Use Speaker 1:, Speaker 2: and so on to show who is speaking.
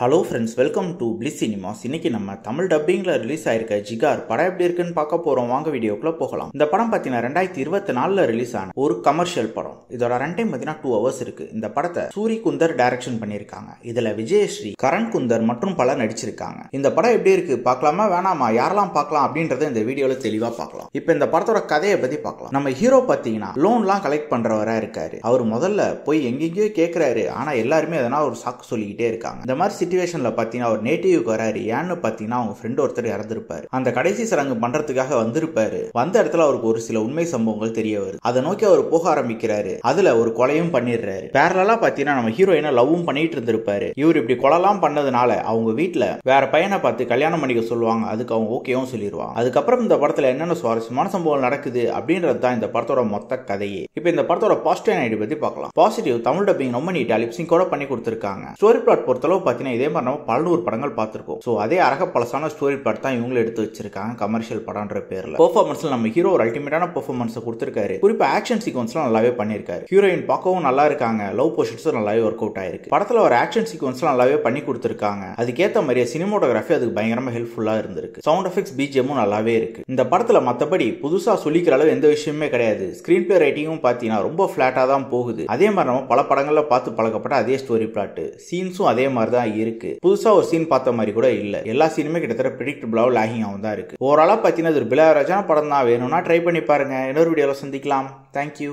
Speaker 1: Hello friends, welcome to bliss cinemas. இன்னைக்கு நம்ம Tamil டப்பிங்ல release ஆயிருக்க ஜிகார் படம் எப்படி இருக்குன்னு பார்க்க போறோம். வாங்க வீடியோக்குள்ள போகலாம். இந்த படம் பார்த்தீங்கன்னா 2024 ரிலீஸ் ஆன ஒரு கமர்ஷியல் படம். இதோட ரன் டைம் பார்த்தீங்கன்னா 2 hours இருக்கு. இந்த படத்தை சூரி குந்தர் டைரக்ஷன் பண்ணியிருக்காங்க. இதுல விஜயஸ்ரீ, கரண் குந்தர் மற்றும் பலர் நடிச்சிருக்காங்க. இந்த படம் எப்படி இருக்கு பார்க்கலாமா வேணாமா, யாரெல்லாம் பார்க்கலாம் அப்படின்றத இந்த வீடியோல தெளிவா பார்க்கலாம். இப்போ இந்த படத்தோட கதையை பத்தி பார்க்கலாம். நம்ம ஹீரோ பார்த்தீங்கன்னா லோன்லாம் கலெக்ட் பண்றவரா இருக்காரு. அவர் முதல்ல போய் எங்கெங்கயோ கேட்கிறாரு. ஆனா எல்லாருமே அதனால ஒரு சாக்கு சொல்லிக்கிட்டே இருக்காங்க. இந்த மாதிரி சிச்சுவேஷன்ல பாத்தீங்கன்னா ஒரு நேட்டிவ்க்கு வராரு. ஏன்னு பாத்தீங்கன்னா அவங்க ஃப்ரெண்ட் ஒருத்தர் இறந்திருப்பாரு. அந்த கடைசி சடங்கு பண்றதுக்காக வந்திருப்பாரு. வந்த இடத்துல அவருக்கு ஒரு சில உண்மை சம்பவங்கள் தெரிய வருது. அதை நோக்கி அவர் போக ஆரம்பிக்கிறாரு. அதுல ஒரு கொலையும் பண்ணிடுறாரு. பேரலா பாத்தீங்கன்னா நம்ம ஹீரோயினை லவ்வும் பண்ணிட்டு இருந்திருப்பாரு. இவர் இப்படி கொலைலாம் பண்ணதுனால அவங்க வீட்டுல வேற பையனை பார்த்து கல்யாணம் பண்ணிக்க சொல்லுவாங்க. அதுக்கு அவங்க ஓகேவும் சொல்லிடுவாங்க. அதுக்கப்புறம் இந்த படத்துல என்னென்ன சுவாரஸ்யமான சம்பவம் நடக்குது அப்படின்றது தான் இந்த படத்தோட மொத்த கதையே. இப்போ இந்த படத்தோட பாசிட்டிவ் ஐடி பத்தி பார்க்கலாம். பாசிட்டிவ், தமிழ் டப்பிங் ரொம்ப நீட்டா லிப்சிங் கூட பண்ணி கொடுத்திருக்காங்க. ஸ்டோரி பிளாட் பொறுத்தளவு பாத்தீங்கன்னா இதே மாதிரி நம்ம 100 படங்கள் பார்த்திருக்கோம். சோ அதே அரக பழசான ஸ்டோரி பிளாட் தான் இவங்க எடுத்து வச்சிருக்காங்க கமர்ஷியல் படம்ன்ற பேர்ல. பெர்ஃபார்மன்ஸ்ல நம்ம ஹீரோ ஒரு அல்டிமேட்டான பெர்ஃபார்மன்ஸ் கொடுத்திருக்காரு. குறிப்பா ஆக்ஷன் சீக்வன்ஸ்லாம் நல்லாவே பண்ணிருக்காரு. ஹீரோயின் பார்க்கவும் நல்லா இருக்காங்க. லவ் பொசிஷன்ஸும் நல்லாவே ஒர்க் அவுட் ஆயிருக்கு. படத்துல ஒரு ஆக்ஷன் சீக்வன்ஸ்லாம் நல்லாவே பண்ணி கொடுத்திருக்காங்க. அதுக்கேத்த மாதிரியே சினிமோட்டோகிராஃபி அதுக்கு பயங்கரமா ஹெல்ப்ஃபுல்லா இருந்திருக்கு. சவுண்ட் எஃபெக்ட்ஸ், பிஜிஎம்மும் நல்லாவே இருக்கு. இந்த படத்துல மத்தபடி புதுசா சொல்லிக்கிற அளவு எந்த விஷயமே கிடையாது. ஸ்கிரீன் பிளே ரைட்டிங்கும் பாத்தீங்கன்னா ரொம்ப பிளாட்டா தான் போகுது. அதே மாதிரி நம்ம பல படங்கள்ல பார்த்து பழக்கப்பட்ட அதே ஸ்டோரி பிளாட், சீன்ஸும் அதே மாதிரி தான் இருக்கு. புதுசா ஒரு சீன் பார்த்த மாதிரி கூட இல்ல. எல்லா சீனுமே கிட்டத்தட்ட பிரெடிக்டபிளா லாகிங் ஆகும் தான் இருக்கு. ஓவராலா பாத்தீங்கன்னா ஒரு பிலாராஜான படம் தான். வேணும்னா ட்ரை பண்ணி பாருங்க. இன்னொரு வீடியோல சந்திக்கலாம். தேங்க்யூ.